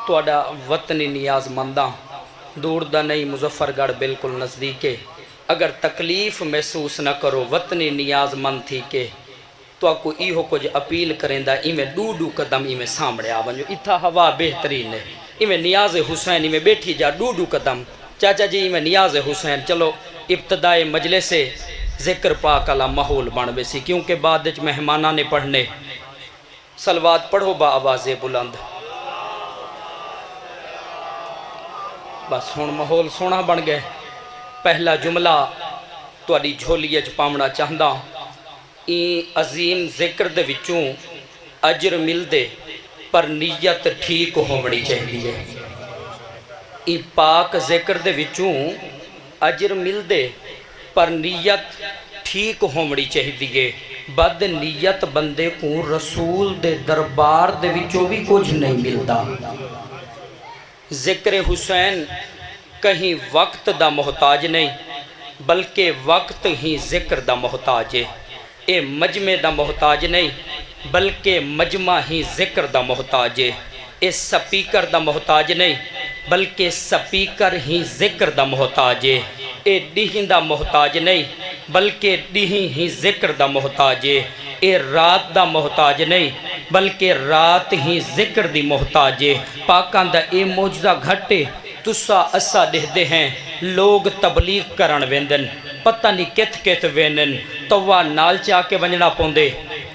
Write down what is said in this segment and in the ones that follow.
توڑا وطنی نیاز مندہ دور دا نہیں مظفر گڑھ بالکل نزدیکے اگر تکلیف محسوس نہ کرو وطنی نیاز مند تھی کہ تو آپ کو ایہو کچھ اپیل کریں دا ایمیں ڈو قدم ایمیں سامنے آوانجو اتھا ہوا بہترین ہے ایمیں نیاز حسین ایمیں بیٹھی جا ڈو قدم چاچا جی ایمیں نیاز حسین چلو ابتدائے مجلس سے ذکر پاک اللہ محول بن بیسی کیونکہ بعد مہمانہ نے پڑھنے صلوات پڑھو با آواز بلند بس ہون محول سونا بن گئے پہلا جملہ تو اڈی جھولی اچ پامنا چاہندہ این عظیم ذکر دے وچوں اجر مل دے پر نیت ٹھیک ہوڑی چاہیے ہے این پاک ذکر دے وچوں اجر مل دے پر نیت ٹھیک ہوڑی چاہیے بد نیت بندے کو رسول دے دربار دے وچوں بھی کچھ نہیں ملتا ذکر حسین کہیں وقت دا محتاج نہیں بلکہ وقت ہی ذکر دا محتاج ہے اے مجمع دا محتاج نہیں بلکہ مجمع ہی ذکر دا محتاج ہے اے سپیکر دا محتاج نہیں بلکہ سپیکر ہی ذکر دا محتاج ہے اے ڈیہن دا محتاج نہیں بلکہ ڈیہن ہی ذکر دا محتاج ہے اے رات دا محتاج نہیں بلکہ رات ہی ذکر دی محتاج ہے پاکان دا اے موجزہ گھٹے تسا اسا دہدے ہیں لوگ تبلیغ کرن ویندن پتہ نہیں کت وینن توا نال چاہ کے ونجنا پوندے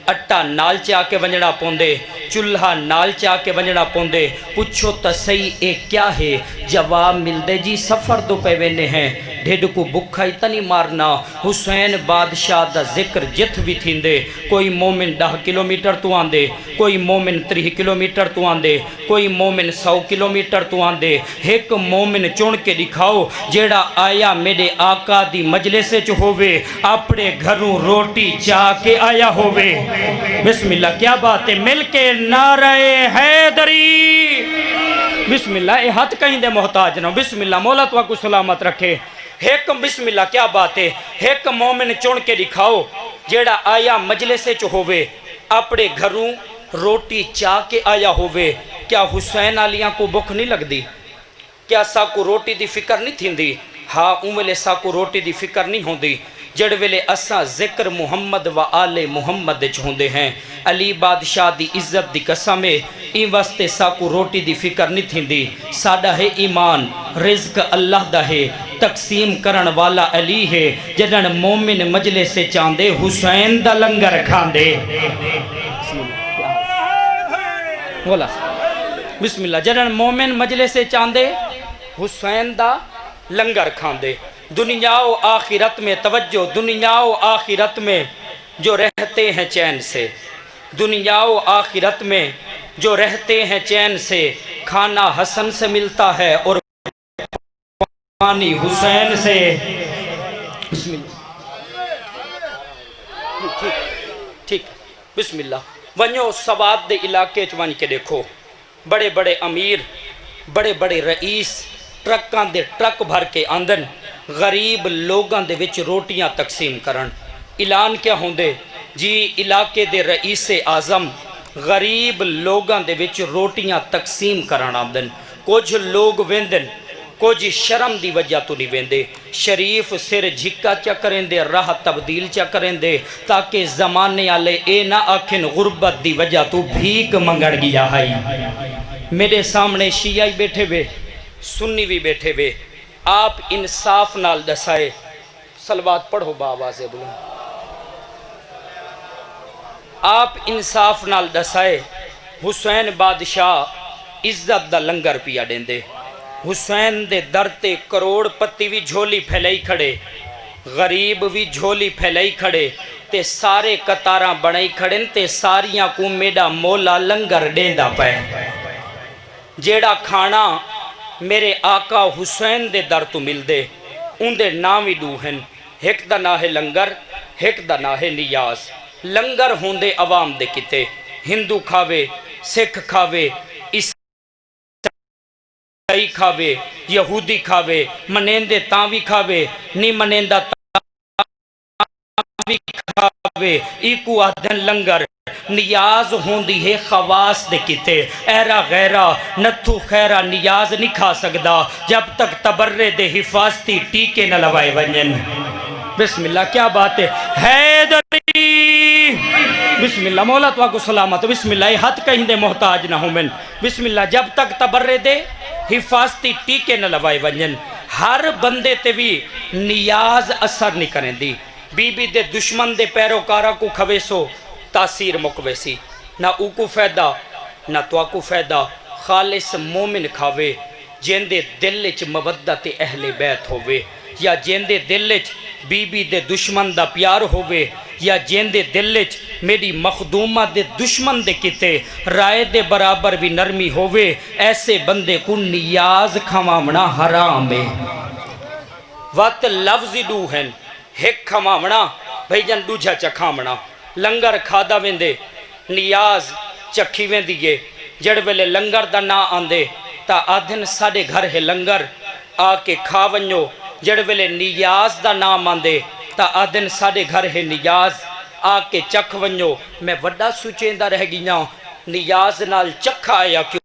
اٹا نال چاہ کے ونجنا پوندے چولہا نال چاہ کے ونجنا پوندے پوچھو تا صحیح اے کیا ہے جواب مل دے جی سفر دو پہ وینے ہیں ڈھڈ کو بکھا اتنی مارنا حسین بادشاہ دا ذکر جت بھی تھیندے کوئی مومن 10 کلومیٹر تو آندے کوئی مومن 30 کلومیٹر تو آندے کوئی مومن 100 کلومیٹر تو آندے ایک مومن چون کے دکھاؤ جیڑا آیا میرے آقا دی مجلس چ ہووے اپنے گھروں روٹی چاہ کے آیا ہووے بسم اللہ کیا بات ہے مل کے نعرہ حیدری بسم اللہ اے ہاتھ کہیں دے محتاج نہ بسم اللہ مولا تو کو سلامت رکھے ایک بسم اللہ کیا بات ہے ایک مومن چون کے دکھاؤ جیڑا آیا مجلس چ ہووے اپنے گھروں روٹی چاہ کے آیا ہووے کیا حسین علیاں کو بھوک نہیں لگ دی کیا سا کو روٹی دی فکر نہیں تھیندی ہاں ویلے سا کو روٹی دی فکر نہیں ہوندی جڑ ویلے اساں ذکر محمد و آل محمد ہوندے ہیں علی بادشاہ دی عزت دی قسم این واسطے سا کو روٹی دی فکر نہیں تھیندی ساڈا ہے ایمان رزق اللہ دا ہے تقسیم کرن والا علی ہے جدن مومن مجلس سے چاندے حسین دا لنگر کھاندے بولا بسم اللہ جدن مومن مجلس سے چاندے حسین دا لنگر کھاندے دنیا و آخرت میں توجہ دنیا و آخرت میں جو رہتے ہیں چین سے دنیا و آخرت میں جو رہتے ہیں چین سے کھانا حسن سے ملتا ہے اور پانی حسین سے بسم اللہ ٹھیک بسم اللہ ونیو سواد دے علاقے چوانی کے دیکھو بڑے بڑے امیر بڑے بڑے رئیس ٹرکاں دے ٹرک بھر کے آندن غریب لوگاں دے وچ روٹیاں تقسیم کرن اعلان کیا ہوندے جی علاقے دے رئیس اعظم غریب لوگاں دے وچ روٹیاں تقسیم کرن آندن کچھ لوگ ویندن کچھ شرم دی وجہ تو نہیں ویندے شریف سر جھکا چا کریں دے راہ تبدیل چا کریں دے تاکہ زمانے آلے اے نہ آکھن غربت دی وجہ تو بھیک منگڑ گیا ہے میرے سامنے شیعی بیٹھے وے سنی بھی بیٹھے وے آپ انصاف نال دسائے صلوات پڑھو با آواز بلند آپ انصاف نال دسائے حسین بادشاہ عزت دا لنگر پیا دیندے حسین دے درتے کروڑ پتی بھی جھولی پھیلائی کھڑے غریب بھی جھولی پھیلائی کھڑے تے سارے قطاراں بڑھائی کھڑے تے ساریاں کو میڈا مولا لنگر دیندہ پہ جیڑا کھانا میرے آقا حسین دے در تو مل دے ان دے نامی دوہن ایک دا نہ ہے لنگر ایک دا نہ ہے نیاز لنگر ہوندے عوام دے کتے ہندو کھاوے سکھ کھاوے عیسائی کھاوے یہودی کھاوے منیندے تاوی کھاوے نی منیندہ تاوی کھاوے ایکو آدھن لنگر نیاز ہوندی ہے خواص دے کتے ایرا غیرہ نتھو خیرہ نیاز نہیں کھا سکدا جب تک تبرے دے حفاظتی ٹیکے نہ لوائے ونجن بسم اللہ کیا بات ہے حیدری بسم اللہ مولا تو کو سلامت بسم اللہ ہاتھ کہیں دے محتاج نہ ہوں من بسم اللہ جب تک تبرے دے حفاظتی ٹیکے نہ لوائے ونجن ہر بندے تے بھی نیاز اثر نہیں کریں دی بی بی دے دشمن دے پیروکارہ کو کھویسو تاثیر مکویسی نہ او کو فیدہ نہ تو کو فیدہ خالص مومن کھاوے جیندے دل چ مودت اہل بیت ہووے یا جیندے دل چ بی بی دے دشمن دا پیار ہووے یا جیندے دل چ میری مخدومہ دے دشمن دے کتے رائے دے برابر بھی نرمی ہووے ایسے بندے کو نیاز کھوامنا حرام ہے وقت لفظی دو ہیں ہک کھوامنا بھئی جن دوجھا چکھامنا لنگر کھادا ویندے نیاز چکھی ویندیے جڑ ویلے لنگر دا نا آندے تا آدھن ساڑے گھر ہے لنگر آکے کھا ونجو جڑ ویلے نیاز دا نام آندے تا آدھن ساڑے گھر ہے نیاز آکے چکھ ونجو میں وڈا سوچیندہ رہ گیا نیاز نال چکھا آیا کیوں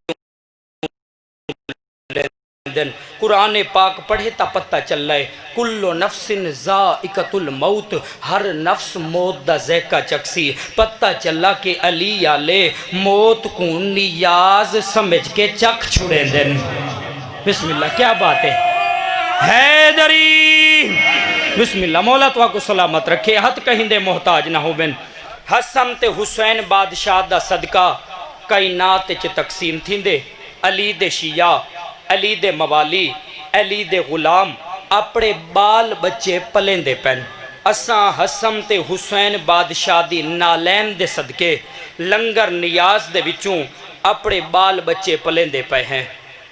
قرآن پاک پڑھے تا پتہ چل رہے کلو نفس ذائقۃ الموت ہر نفس موت دا ذائقہ چکسی پتہ چلا کہ علی آلے موت کو نیاز سمجھ کے چکھ چھوڑے دن بسم اللہ کیا بات ہے حیدری بسم اللہ مولا تو کو سلامت رکھے ہاتھ کہیں دے محتاج نہ ہو بن حسن تے حسین بادشاہ دا صدقہ کائنات چ تقسیم تھیں دے علی دے شیعہ علی دے موالی علی دے غلام اپنے بال بچے پلیں دے پین اساں حسن تے حسین بادشاہ دی نالین دے صدقے لنگر نیاز دے وچوں اپنے بال بچے پلیں دے پے ہیں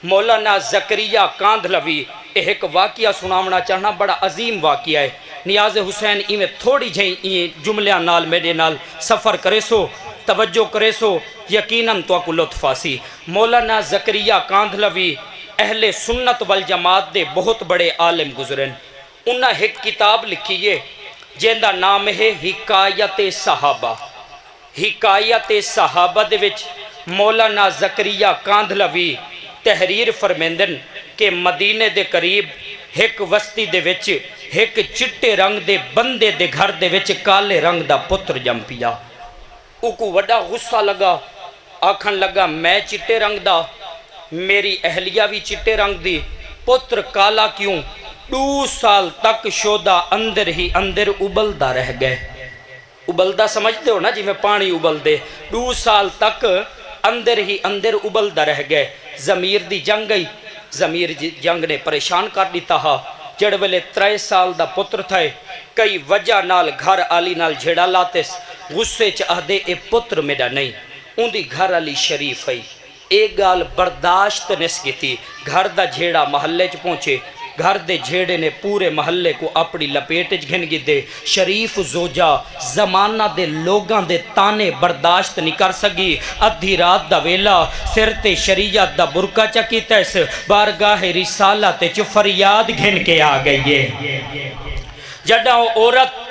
مولانا زکریہ کاندھلوی ایک واقعہ سناونا چاہنا بڑا عظیم واقعہ ہے نیاز حسین میں تھوڑی جائیں جملیاں نال میرے نال سفر کرے سو توجہ کرے سو یقیناً تو کو لطف آسی مولانا زکریہ کاندھلوی اہل سنت والجماعت دے بہت بڑے عالم گزرن انہاں ایک کتاب لکھیے جیندہ نام ہے حکایت صحابہ حکایت صحابہ دے وچ مولانا زکریہ کاندھلوی تحریر فرمیندن کہ مدینے دے قریب ایک وستی دے وچ ایک چٹے رنگ دے بندے دے گھر دے وچ کالے رنگ دا پتر جم پیا او کو وڈا غصہ لگا آکھن لگا میں چٹے رنگ دا میری اہلیہ بھی چٹے رنگ دی پتر کالا کیوں 2 سال تک شودہ اندر ہی اندر ابلدہ رہ گئے ابلدہ سمجھتے ہو نا جی میں پانی ابل دے 2 سال تک اندر ہی اندر ابلدہ رہ گئے ضمیر دی جنگ گئی ضمیر جنگ نے پریشان کر دیتا ہا جڑ ویلے 3 سال دا پتر تھے کئی وجہ نال گھر آلی نال جھیڑا لاتے غصے چاہدے اے پتر میڈا نہیں ان دی گھر آلی شریف ہے ایک گال برداشت نس گئی تھی گھر دا جھیڑا محلے چ پہنچے گھر دے جھیڑے نے پورے محلے کو اپنی لپیٹ گھن گی دے شریف زوجہ زمانہ دے لوگاں دے تانے برداشت نہیں کر سگی ادھی رات دا ویلا سر تے شریعت دا برکہ چکی تیس بارگاہ رسالہ تے چ فریاد گھن کے آ گئی ہے جڑا عورت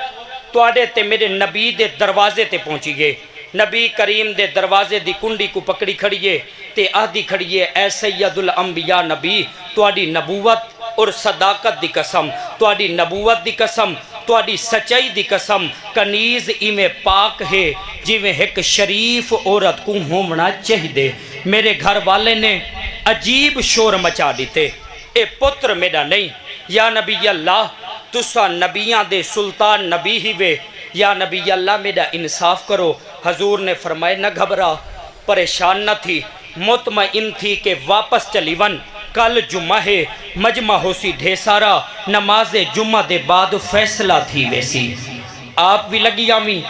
توڑے تے میرے نبی دے دروازے تے پہنچی گئے نبی کریم دے دروازے دی کنڈی کو پکڑی کھڑیے تے آدھی کھڑیے اے سید الانبیاء نبی توڑی نبوت اور صداقت دی قسم توڑی نبوت دی قسم توڑی سچائی دی قسم کنیز ایمیں پاک ہے جی میں ایک شریف عورت کو ہومنا چاہی دے میرے گھر والے نے عجیب شور مچا دیتے اے پتر میرا نہیں یا نبی اللہ تسا نبیاں دے سلطان نبی ہی وے یا نبی اللہ میرا انصاف کرو حضور نے فرمائے نہ گھبرا پریشان نہ تھی مطمئن تھی کہ واپس چلی ون کل جمعہ ہے مجمع ہو سی ڈھیسارا نماز جمعہ دے بعد فیصلہ تھی ویسی آپ بھی لگی آمی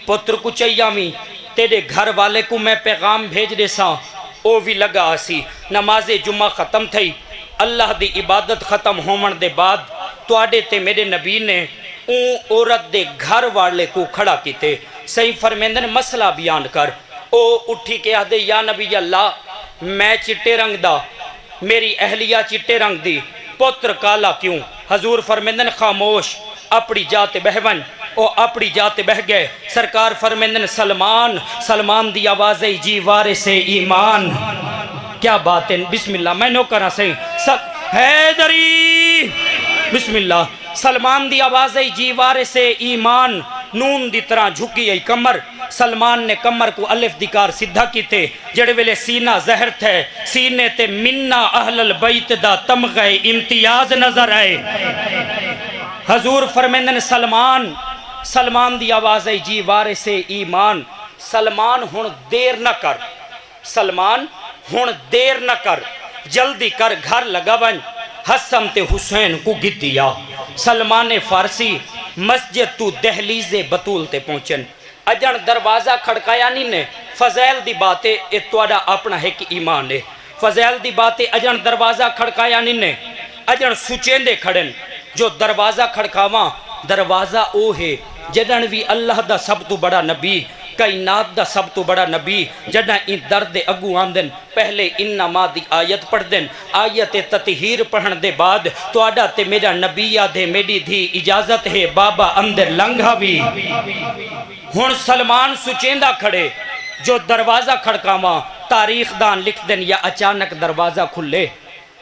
پتر کو چاہیے آمی تیرے گھر والے کو میں پیغام بھیج دے ساں او بھی لگا آسی نماز جمعہ ختم تھی اللہ دی عبادت ختم ہومن دے بعد توڑے تے میرے نبی نے اون عورت دے گھر والے کو کھڑا کیتے صحیح فرمیندن مسئلہ بیان کر او اٹھی کے آدھے یا نبی اللہ میں چٹے رنگ دا میری اہلیہ چٹے رنگ دی پتر کالا کیوں حضور فرمیندن خاموش اپنی جات بہون او اپنی جاتے بہ گئے سرکار فرمیندن سلمان سلمان دی آوازیں جی وارث ایمان کیا بات ہے بسم اللہ میں نو کرا سہی حیدری بسم اللہ سلمان دی آوازیں جی وارث ایمان نون دی طرح جھکی ای کمر سلمان نے کمر کو الف دکار سدھا کی تھے جڑے ویلے سینہ زہر تھے سینے تے منہ اہل البیت دا تمغہ امتیاز نظر آئے حضور فرمیندن سلمان سلمان دی آوازیں جی وارث ایمان سلمان ہن دیر نہ کر سلمان ہن دیر نہ کر جلدی کر گھر لگا ون حسن تے حسین کو گت دیا سلمان فارسی مسجد تو دہلیز بطول تے پہنچن اجن دروازہ کھڑکایا نہیں نے فضیل دی باتیں اتوارا اپنا ایک ایمان ہے فضیل دی باتیں اجن دروازہ کھڑکایا نہیں نے اجن سچین دے کھڑن جو دروازہ کھڑکاواں دروازہ او ہے جدن بھی اللہ دا سب تو بڑا نبی کائنات دا سب تو بڑا نبی جدن ان درد اگو آندن پہلے انما دی آیت پڑھ دن آیت تطہیر پڑھن دے بعد تو آڈا تے میرا نبی یادے میری دھی اجازت ہے بابا اندر لنگھا بھی ہن سلمان سچیندہ کھڑے جو دروازہ کھڑکاواں تاریخ دان لکھ دن یا اچانک دروازہ کھلے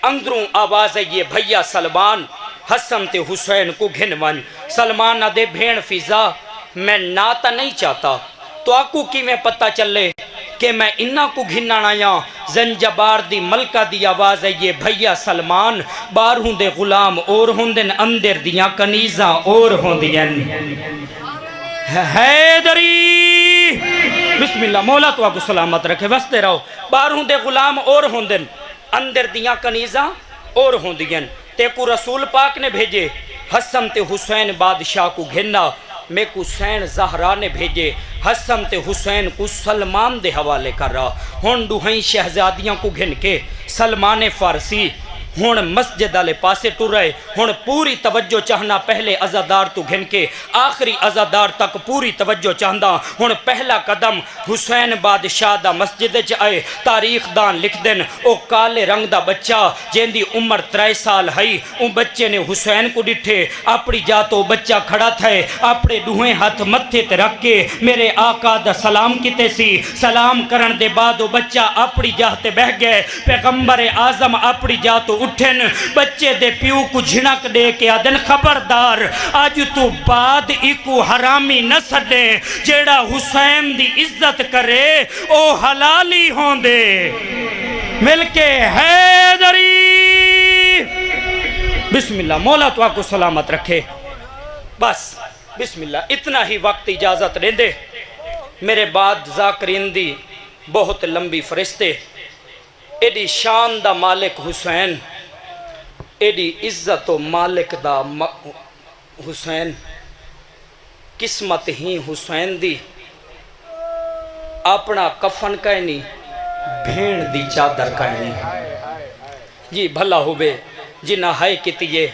اندروں آواز ہے یہ بھیا سلمان حسن تے حسین کو گھنون سلمان نہ دے بھین فضا میں ناتا نہیں چاہتا تو آکو کی میں پتہ چلے کہ میں انہا کو گھنانا یا زنجبار دی ملکہ دی آواز ہے یہ بھیا سلمان بار ہوں دے غلام اور ہوں دن اندر دیاں کنیزاں اور ہوں دین حیدری بسم اللہ مولا تو آکو سلامت رکھے وستے رہو بار ہوں دے غلام اور ہوں دن اندر دیاں کنیزاں اور ہوں دین تے کو رسول پاک نے بھیجے حسن تے حسین بادشاہ کو گھننا میں کو حسین زہرا نے بھیجے حسن تے حسین کو سلمان دے حوالے کر رہا ہون دوہائیں شہزادیاں کو گھن کے سلمان فارسی ہون مسجد آلے پاسے ٹر رہے ہون پوری توجہ چاہنا پہلے عزادار تو گھن کے آخری عزادار تک پوری توجہ چاہنا ہون پہلا قدم حسین بادشاہ دا مسجد آئے تاریخ دان لکھ دن او کالے رنگ دا بچہ جن دی عمر 3 سال ہے ان بچے نے حسین کو ڈٹھے اپنی جاتو بچہ کھڑا تھے اپنے دوہیں ہاتھ متھے تے رکھ کے میرے آقا دا سلام کیتے سی سلام کرن دے بعد وہ بچہ اپنی جاتے بہ گئے پیغمبر اعظم اپنی جاتو اٹھن بچے دے پیو کو جھنک دے کے آدن خبردار آج تو بعد ایکو حرامی نہ سڑے جیڑا حسین دی عزت کرے او حلالی ہوں دے مل کے حیدری بسم اللہ مولا تو آپ کو سلامت رکھے بس بسم اللہ اتنا ہی وقت اجازت دے دے میرے بعد ذاکرین دی بہت لمبی فرشتے ایڈی شان دا مالک حسین ایڈی عزت و مالک دا حسین قسمت ہی حسین دی اپنا کفن کہنی بھین دی چادر کہنی جی بھلا ہوئے جنہ ہائے کتیے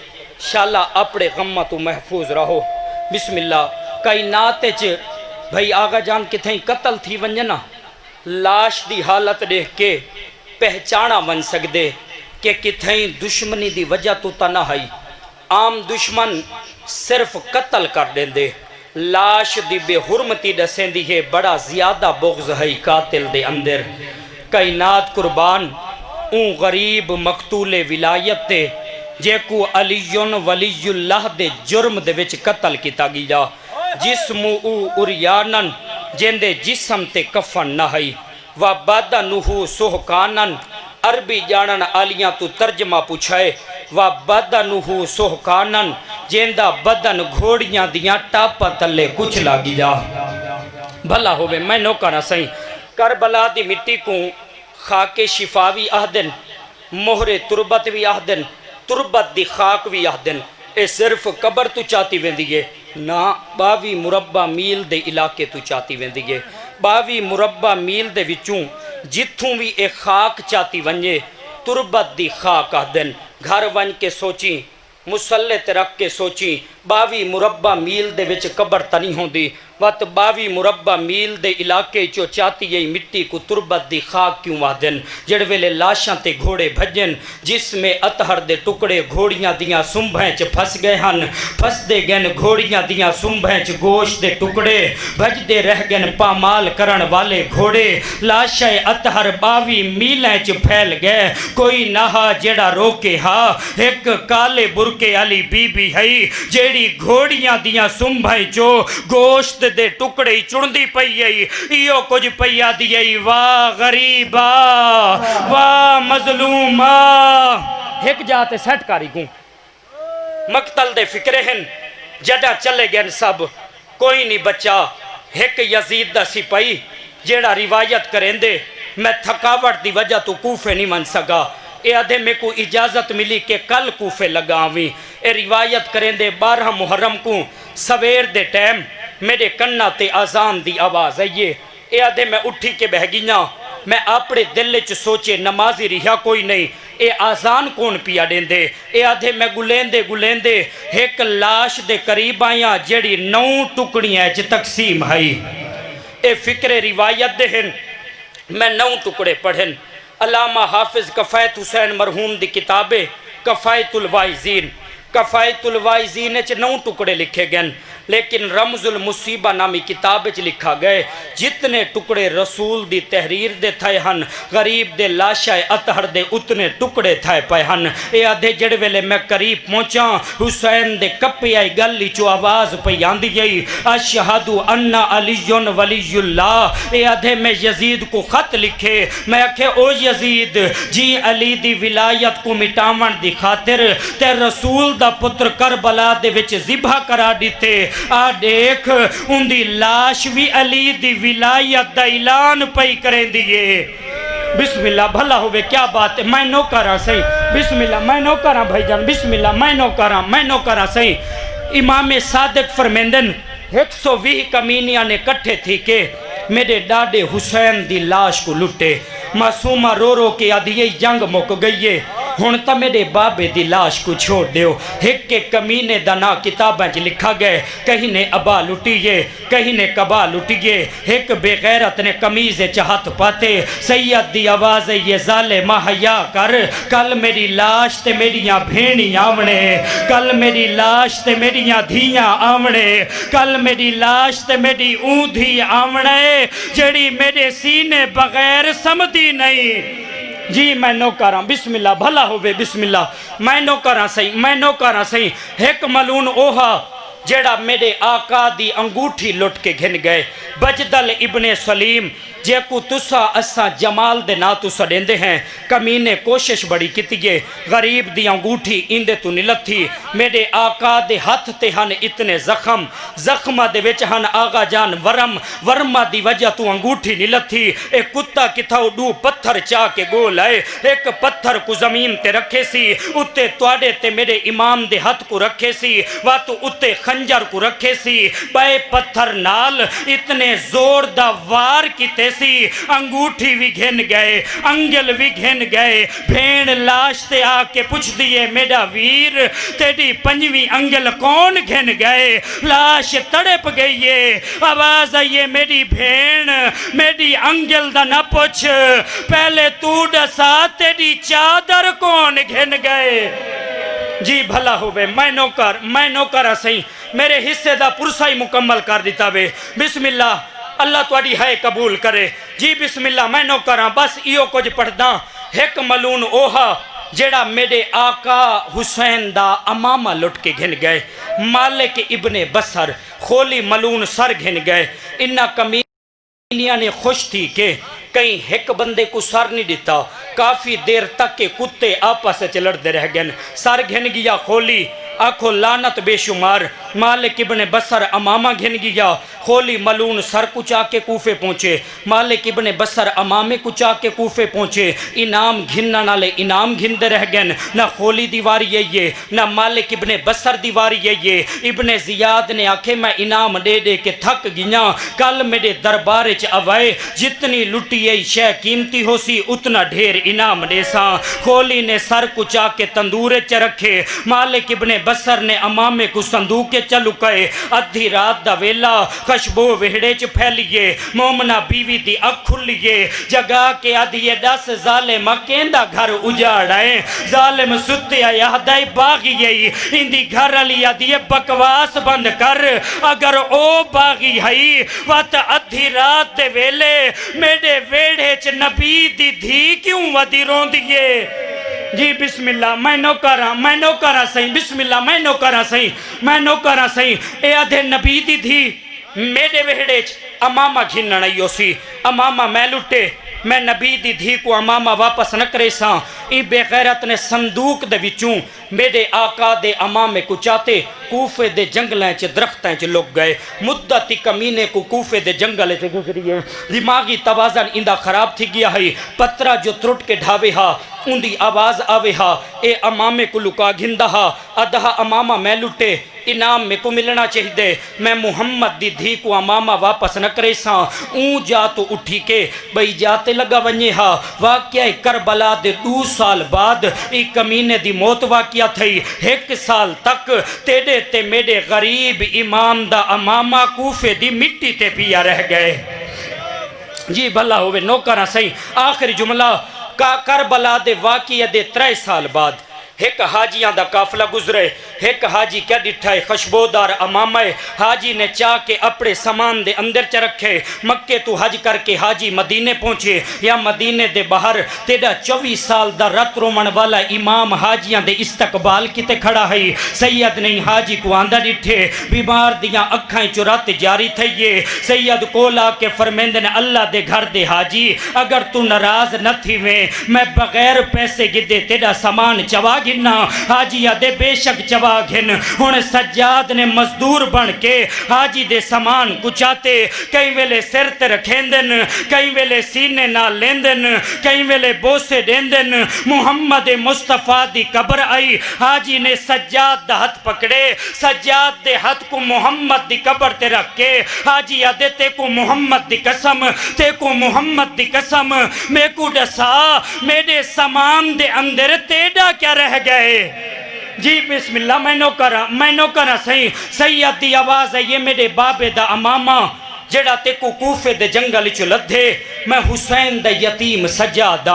شالا اپنے غمہ تو محفوظ رہو بسم اللہ کائنات چ بھئی آگا جان کتھیں قتل تھی ونجنا لاش دی حالت دیکھ کے پہچانا ون سکدے کہ کتھیں دشمنی دی وجہ تو تنہ ہے عام دشمن صرف قتل کر دیں دے لاش دی بے حرمتی دسیں دی ہے بڑا زیادہ بغض ہے قاتل دے اندر کائنات قربان اون غریب مقتول ولایت تے جے کو علیون ولی اللہ دے جرم دے وچ قتل کیتا گیا جسم او اریانن جن دے جسم تے کفن نہ ہے وَبَدَنُهُ سُحْقَانًا عربی جانن آلیاں تو ترجمہ پوچھائے وَبَدَنُهُ سُحْقَانًا جیندہ بدن گھوڑیاں دیاں ٹاپا تلے کچھ لاگی جا بھلا ہوئے میں نوکانا سہیں کربلا دی مٹی کو خاک شفاوی آہدن مہر تربت بھی آہدن تربت دی خاک بھی آہدن اے صرف قبر تو چاہتی ویندیے نا 22 مربع میل دے علاقے تو چاہتی ویندیے 22 مربع میل دے وچوں جتھوں بھی ایک خاک چاہتی ونجے تربت دی خاک آدن گھر ون کے سوچیں مسلح تے رکھ کے سوچیں 22 مربع میل دے وچ قبر تنی ہوں دی وات 22 مربع میل دے علاقے چو چاتی یہی مٹی کو تربت دی خاک کیوں آدن جڑ ویلے لاشاں تے گھوڑے بھجن جس میں اطہر دے ٹکڑے گھوڑیاں دیاں سنبھیں چ پھس گئے ہن پھس دے گن گھوڑیاں دیاں سنبھیں چ گوشت دے ٹکڑے بھج دے رہ گن پامال کرن والے گھوڑے لاشاں اطہر 22 میلیں چ پھیل گئے کوئی نہا جڑا روکے ہا ایک کالے برکے علی بی بی ہے جیڑی گھوڑیاں دیاں سنبھیں چو گوشت دے ٹکڑے چڑندی پئی ہے ایو کچھ پیا دی ہے واہ غریبا واہ مظلوما ایک جاتے سیٹ کاری گوں مقتل دے فکرے ہیں جڑا چلے گئے سب کوئی نہیں بچا ایک یزید دا سپاہی جیڑا روایت کریں دے میں تھکاوٹ دی وجہ تو کوفے نہیں من سکا اے آدھے میں کو اجازت ملی کہ کل کوفے لگا ہوئی اے روایت کریں دے 12 محرم کو سویر دے ٹیم میرے کنہ تے آزان دی آواز ہے یہ اے آدھے میں اٹھی کے بہ گیاں میں اپنے دل چ سوچے نمازی رہا کوئی نہیں اے آزان کون پیا دیں دے اے آدھے میں گلیندے ایک لاش دے قریب آیاں جڑی 9 ٹکڑیاں چ تقسیم ہے اے فکر روایت دے ہیں میں 9 ٹکڑے پڑھن علامہ حافظ کفایت حسین مرحوم دی کتابیں کفایت الوائزین چ 9 ٹکڑے لکھے گئے لیکن رمز المصیبہ نامی کتاب چ لکھا گئے جتنے ٹکڑے رسول دی تحریر دے تھائے ہن غریب دے لاشائے اطہر دے اتنے ٹکڑے تھائے پائے ہن اے آدھے جڑ ویلے میں قریب پہنچا حسین دے کپی آئی گلی چو آواز پہ آندی گئی اشہدو انا علی ولی اللہ اے آدھے میں یزید کو خط لکھے میں اکھے او یزید جی علی دی ولایت کو مٹاون دی خاطر تے رسول دا پتر کربلا دے وچ ذبح کرا دیتے آ دیکھ ان دی لاش بھی علی دی ولایت دا اعلان پئی کریں دیئے بسم اللہ بھلا ہوئے کیا بات ہے میں نو کرا صحیح بسم اللہ میں نو کرا بھائی جان بسم اللہ میں نو کرا صحیح امام صادق فرمیندن 120 کمینیاں نے کٹھے تھی کہ میرے ڈاڈے حسین دی لاش کو لٹے معصومہ رو کے آدھی جنگ مک گئی ہے ہن تا میرے بابے دی لاش کو چھوڑ دیو ایک کے کمینے دنا کتابیں جی لکھا گئے کہیں نے ابا لٹیے کہیں نے کبا لٹیے ایک بے غیرت نے کمیز چاہت پاتے سید دی آواز یہ ظالمہ حیا کر کل میری لاش تے میریاں بھینی آونے کل میری لاش تے میریاں دھیاں آونے کل میری لاش تے میری اوندھی آونے جڑی میرے سینے بغیر سمدھی نہیں جی میں نو کراں بسم اللہ بھلا ہوئے بسم اللہ میں نو کراں صحیح ایک ملون اوہا جیڑا میرے آقا دی انگوٹھی لٹ کے گھن گئے بجدل ابن سلیم جے کو تسا اسا جمال دے نا تسا دیندے ہیں کمینے کوشش بڑی کیتیے غریب دی انگوٹھی اندے تو نلت تھی میرے آقا دے ہاتھ تے ہن اتنے زخمہ دے وچ ہن آغا جان ورمہ دی وجہ تو انگوٹھی نلت تھی ایک کتا کتھاؤ 2 پتھر چاہ کے گول آئے ایک پتھر کو زمین تے رکھے سی اتے توڑے تے میرے امام دے ہاتھ کو رکھے سی واتو اتے خنجر کو رکھے سی بے پتھر نال اتنے زور دا وار کیتے سی انگوٹھی بھی گھن گئے انگل بھی گھن گئے بھین لاش تے آ کے پوچھ دیئے میرا ویر تیری 5ویں انگل کون گھن گئے لاش تڑپ گئیے آواز آئیے میری بھین میری انگل دا نہ پوچھ پہلے تو ڈسا تیری چادر کون گھن گئے جی بھلا ہوئے میں نوکر صحیح میرے حصے دا پرسائی مکمل کر دیتا وے بسم اللہ اللہ توڑی ہے قبول کرے جی بسم اللہ میں نوکراں بس ایو کچھ پڑھداں ایک ملون اوہا جیڑا میرے آقا حسین دا امامہ لٹ کے گھن گئے مالک ابن بصر خولی ملون سر گھن گئے انہا کمینیاں نے خوش تھی کہ کہیں ایک بندے کو سر نہیں دیتا کافی دیر تک کے کتے آپس سے چلڑ دے رہ گئے سر گھن گیا خولی آنکھو لانت بے شمار مالک ابن بصر امامہ گھن گیا خولی ملون سر کچا کے کوفے پہنچے مالک ابن بصر امامے کچا کے کوفے پہنچے انعام گھننا نالے انعام گھن دے رہ گئے نہ خولی دیواری یہ نہ مالک ابن بصر دیواری یہ ابن زیاد نے آکھے میں انعام دے دے کے تھک گیا کل میرے دربار چ اوائے جتنی لٹی شے قیمتی ہو سی اتنا ڈھیر انعام دے ساں خولی نے سر کچا کے تندور چ رکھے مالک ابن بسر نے امامے کو صندوق کے چلکے ادھی رات دا ویلا خشبو وہڑے چ پھیلیے مومنہ بیوی دی اکھ کھلیے جگہ کے آدھیے 10 ظالم کیندہ گھر اجاڑائیں ظالم ستے یادائی باغی یہی اندی گھر علی آدھیے بکواس بند کر اگر او باغی ہائی وات ادھی رات دے ویلے میرے ویڑے چ نبی دی دھی کیوں ودی رون دیئے جی بسم اللہ میں نوکرہ سہیں بسم اللہ میں نوکرہ سہیں اے آدھے نبی دی دھی میرے ویڑے چ امامہ گھنن آئیو سی امامہ میں لٹے میں نبی دی دھی کو امامہ واپس نہ کرے ساں ای بے غیرت نے صندوق دے وچوں میرے آقا دے امامے کو چاہتے کوفے دے جنگلیں چے درختیں چے لوگ گئے مدتی کمینے کو کوفے دے جنگلیں چے گزری ہے دماغی توازن اندہ خراب تھی گیا ہے پترہ جو ترٹ کے ڈھاوے ہا اندی آواز آوے ہا اے امامے کو لکا گھندہ ہا ادھا امامہ میں لٹے انعام میں کو ملنا چاہی دے میں محمد دی دھی کو امامہ واپس نہ کرے ساں اون جا تو اٹھی کے بھئی جاتے لگا ونجے ہا واقعہ کربلا دے 2 سال بعد ایک کمینے دی موت واقعہ تھی 1 سال تک تیڑے تے میرے غریب امام دا امامہ کوفے دی مٹی تے پیا رہ گئے جی بھلا ہوئے نوکرہ صحیح آخری جملہ کربلا دے واقعہ دے 3 سال بعد ایک حاجیاں دا قافلہ گزرے ایک حاجی کیا ڈٹھائے خشبودار امامہ حاجی نے چاہ کے اپنے سامان دے اندر چ رکھے مکے تو حج کر کے حاجی مدینے پہنچے یا مدینے دے باہر تیڑا 24 سال دا رت رومن والا امام حاجیاں دے استقبال کیتے کھڑا ہے سید نہیں حاجی کو آندہ ڈٹھے بیمار دیاں اکھائیں چرات جاری تھئیے سید کولا کے فرمیندن اللہ دے گھر دے حاجی اگر تو ناراض نہ تھی میں بغیر پیسے گدے تیڑا سامان چوا گھنا حاجی دے بے شک چوا گھن ہن سجاد نے مزدور بن کے حاجی دے سامان کچاتے کئی ویلے سر تے رکھیندن کئی ویلے سینے نہ لیندن کئی ویلے بوسے دیندن محمد مصطفیٰ دی قبر آئی حاجی نے سجاد دا ہاتھ پکڑے سجاد دے ہاتھ کو محمد دی قبر تے رکھ کے حاجی دے تے کو محمد دی قسم تے کو محمد دی قسم میں کو ڈسا میرے سامان دے اندر تیڑا کیا رہ گئے جی بسم اللہ میں نوکرہ صحیح سید دی آواز ہے یہ میرے بابے دا امامہ جڑا تے کو کوفے دے جنگل چو لدھے میں حسین دا یتیم سجاد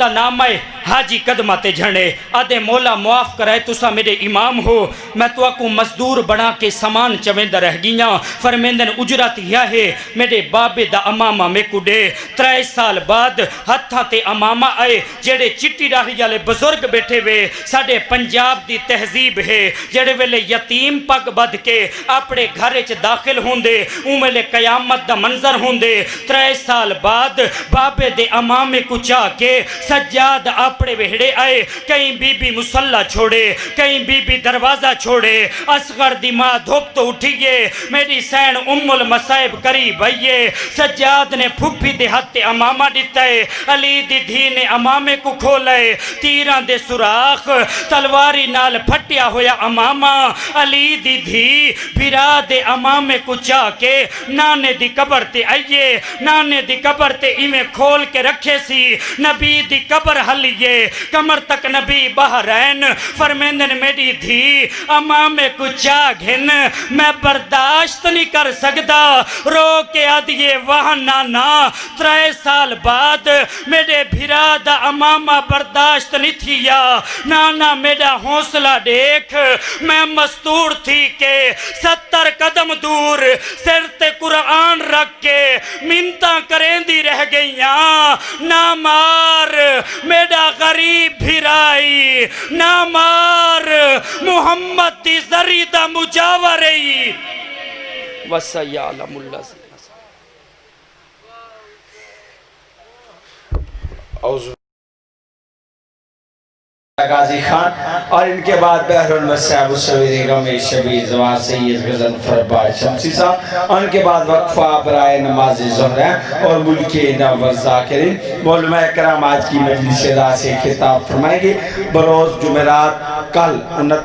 دا نام ہے حاجی قدمہ تے جھڑے آدھے مولا معاف کرائے تسا میرے امام ہو میں تو کو مزدور بنا کے سامان چویندہ رہ گیاں فرمیندن اجرت یہ ہے میرے بابے دا امامہ میں کڈے 3 سال بعد ہتھاں تے امامہ آئے جڑے چٹی راہی جالے بزرگ بیٹھے وے ساڑے پنجاب دی تہذیب ہے جڑے ویلے یتیم پگ بدھ کے اپنے گھرے چ داخل ہوندے ویلے قیامت دا منظر ہوندے 3 سال بعد بابے دے امامے کو چاہ کے سجاد اپنے وہڑے آئے کہیں بی بی مسلح چھوڑے کہیں بی بی دروازہ چھوڑے اصغر دی ماں دھوپ تو اٹھیے میری سین ام المصائب قریب آئیے سجاد نے پھپی دے ہاتھ امامہ دیتے علی دی دھی نے امامے کو کھولے تیران دے سراخ تلواری نال پھٹیا ہویا امامہ علی دی دھی بھرا دے امامے کو چاہ کے نانے دی قبر تے آئیے نانے دی قبر تے ایمیں کھول کے رکھے سی نبی دی قبر حلیے کمر تک نبی بہرین فرمیندن میری دھی امامے کو چاہ گھن میں برداشت نہیں کر سکتا رو کے آدھیے وہاں نانا 3 سال بعد میرے بھرا دا امامہ برداشت نہیں تھیا نانا میرا حوصلہ دیکھ میں مستور تھی کہ 70 قدم دور سر تے قرآن رکھ کے منتاں کریں دی رہ گئیاں نہ مار میرا غریب بھرائی نہ مار محمد دی زریدہ مجاورئی وَسَيَعْلَمُ اللَّذِينَ غازی خان اور ان کے بعد بحر المسیح سویدی غمی شبیر زوان سید غزن فربار شمسی صاحب اور ان کے بعد وقفہ برائے نماز ظہر اور ملکی نوز ذاکرین علماء کرام آج کی مجلس راہ سے خطاب فرمائیں گے بروز جمعرات کل